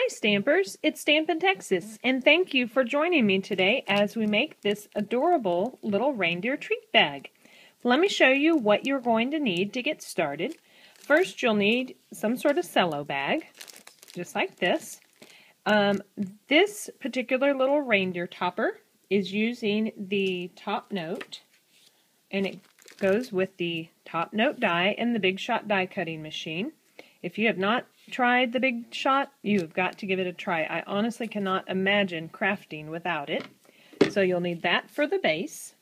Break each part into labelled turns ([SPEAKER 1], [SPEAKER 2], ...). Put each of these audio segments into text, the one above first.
[SPEAKER 1] Hi Stampers, it's Stampin' Texas, and thank you for joining me today as we make this adorable little reindeer treat bag. Let me show you what you're going to need to get started. First, you'll need some sort of cello bag, just like this. This particular little reindeer topper is using the top note, and it goes with the top note die and the Big Shot die cutting machine. If you have not tried the Big Shot, you've got to give it a try. I honestly cannot imagine crafting without it. So you'll need that for the base.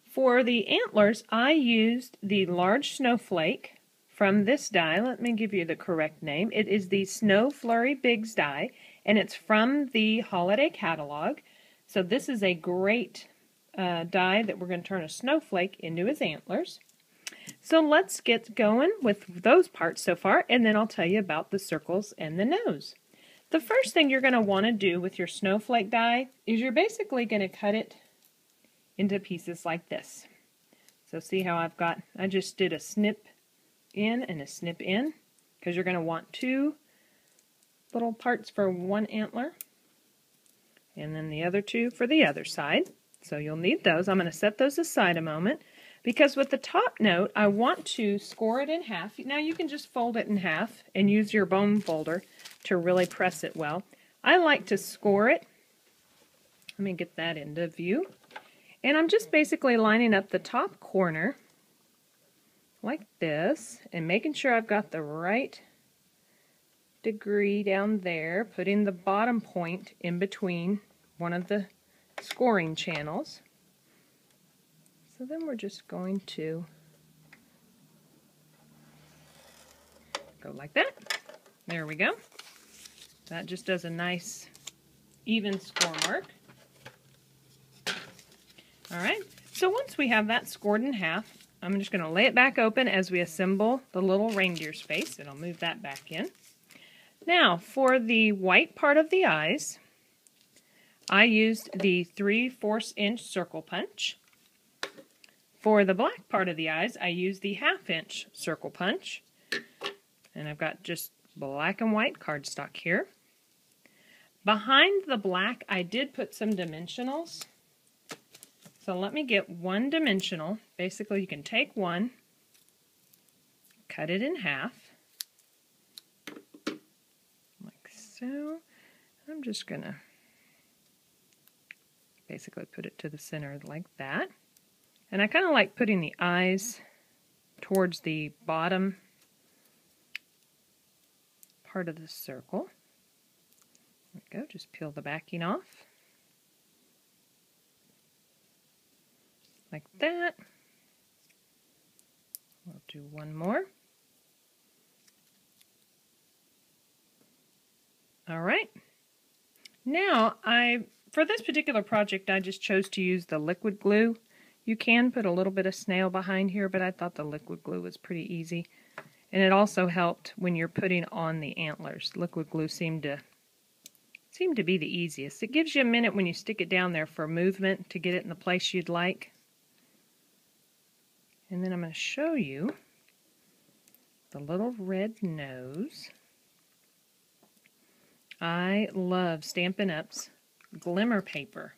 [SPEAKER 1] For the antlers, I used the large snowflake from this die. Let me give you the correct name. It is the Snow Flurry Bigs die, and it's from the holiday catalog. So this is a great die that we're going to turn a snowflake into his antlers. So let's get going with those parts so far, and then I'll tell you about the circles and the nose. The first thing you're going to want to do with your snowflake die is you're basically going to cut it into pieces like this. So see how I just did a snip in and a snip in, because you're going to want two little parts for one antler, and then the other two for the other side. So you'll need those. I'm going to set those aside a moment. Because with the top note, I want to score it in half. Now you can just fold it in half and use your bone folder to really press it well. I like to score it. Let me get that into view. And I'm just basically lining up the top corner like this and making sure I've got the right degree down there, putting the bottom point in between one of the scoring channels. So then we're just going to go like that. There we go. That just does a nice even score mark. Alright, so once we have that scored in half, I'm just going to lay it back open as we assemble the little reindeer's face, and I'll move that back in. Now, for the white part of the eyes, I used the 3/4 inch circle punch. For the black part of the eyes, I used the 1/2 inch circle punch. And I've got just black and white cardstock here. Behind the black, I did put some dimensionals. So let me get one dimensional. Basically, you can take one, cut it in half, like so. I'm just going to basically put it to the center like that. And I kind of like putting the eyes towards the bottom part of the circle. There we go, just peel the backing off. Like that. We'll do one more. Alright. Now, for this particular project, I just chose to use the liquid glue. You can put a little bit of snail behind here, but I thought the liquid glue was pretty easy. And it also helped when you're putting on the antlers. Liquid glue seemed to be the easiest. It gives you a minute when you stick it down there for movement to get it in the place you'd like. And then I'm going to show you the little red nose. I love Stampin' Up's glimmer paper.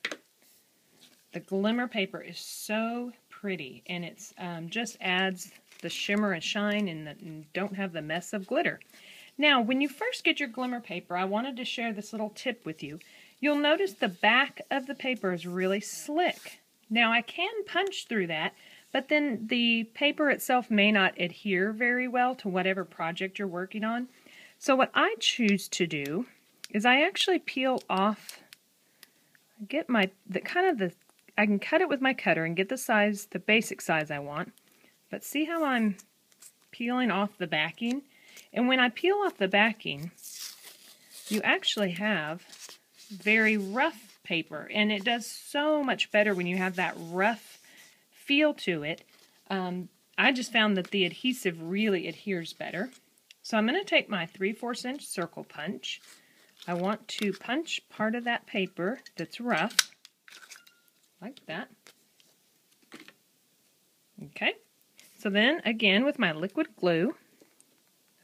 [SPEAKER 1] The glimmer paper is so pretty, and it's just adds the shimmer and shine and don't have the mess of glitter. Now, when you first get your glimmer paper, I wanted to share this little tip with you. You'll notice the back of the paper is really slick. Now, I can punch through that, but then the paper itself may not adhere very well to whatever project you're working on. So what I choose to do is I actually peel off, get I can cut it with my cutter and get the size, the basic size I want. But see how I'm peeling off the backing? And when I peel off the backing, you actually have very rough paper. And it does so much better when you have that rough feel to it. I just found that the adhesive really adheres better. So I'm going to take my 3/4 inch circle punch. I want to punch part of that paper that's rough. Like that. Okay, so then again with my liquid glue,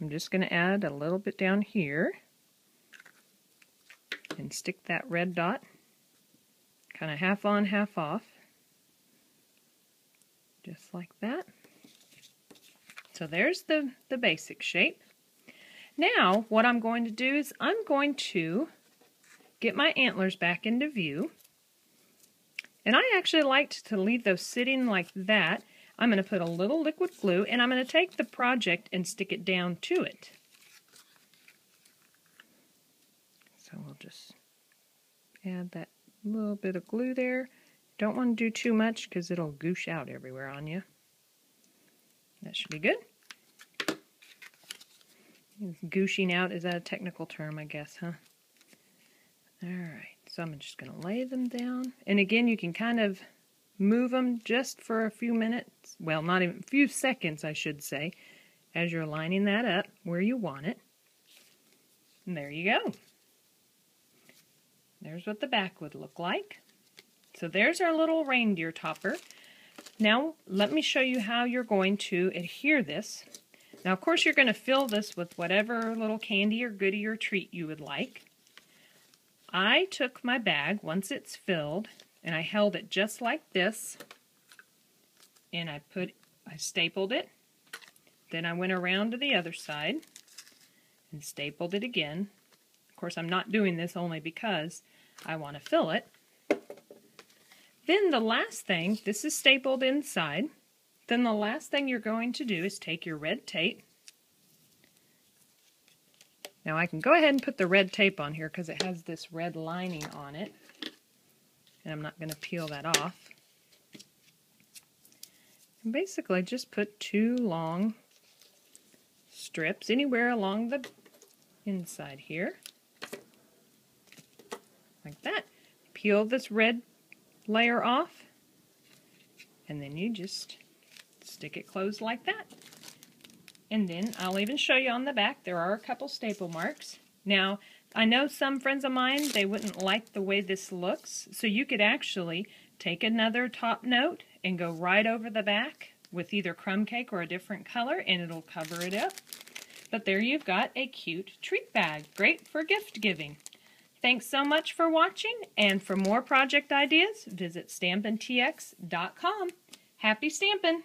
[SPEAKER 1] I'm just going to add a little bit down here. and stick that red dot kind of half on, half off, just like that. So there's the basic shape. Now what I'm going to do is I'm going to get my antlers back into view. And I actually liked to leave those sitting like that. I'm going to put a little liquid glue and I'm going to take the project and stick it down to it. So we'll just add that little bit of glue there. Don't want to do too much because it'll goosh out everywhere on you. That should be good. Gooshing out, is that a technical term, I guess, huh? Alright, so I'm just going to lay them down. And again, you can kind of move them just for a few minutes. Well, not even a few seconds, I should say, as you're lining that up where you want it. And there you go. There's what the back would look like. So there's our little reindeer topper. Now, let me show you how you're going to adhere this. Now, of course, you're going to fill this with whatever little candy or goodie or treat you would like. I took my bag, once it's filled, and I held it just like this, and I stapled it. Then I went around to the other side and stapled it again. Of course, I'm not doing this only because I want to fill it. Then the last thing, this is stapled inside. Then the last thing you're going to do is take your red tape. Now I can go ahead and put the red tape on here because it has this red lining on it. And I'm not going to peel that off. And basically just put 2 long strips anywhere along the inside here. Like that. Peel this red layer off. And then you just stick it closed like that. And then I'll even show you on the back, there are a couple staple marks. Now, I know some friends of mine, they wouldn't like the way this looks, so you could actually take another top note and go right over the back with either crumb cake or a different color, and it'll cover it up. But there you've got a cute treat bag, great for gift giving. Thanks so much for watching, and for more project ideas, visit stampintx.com. Happy stamping!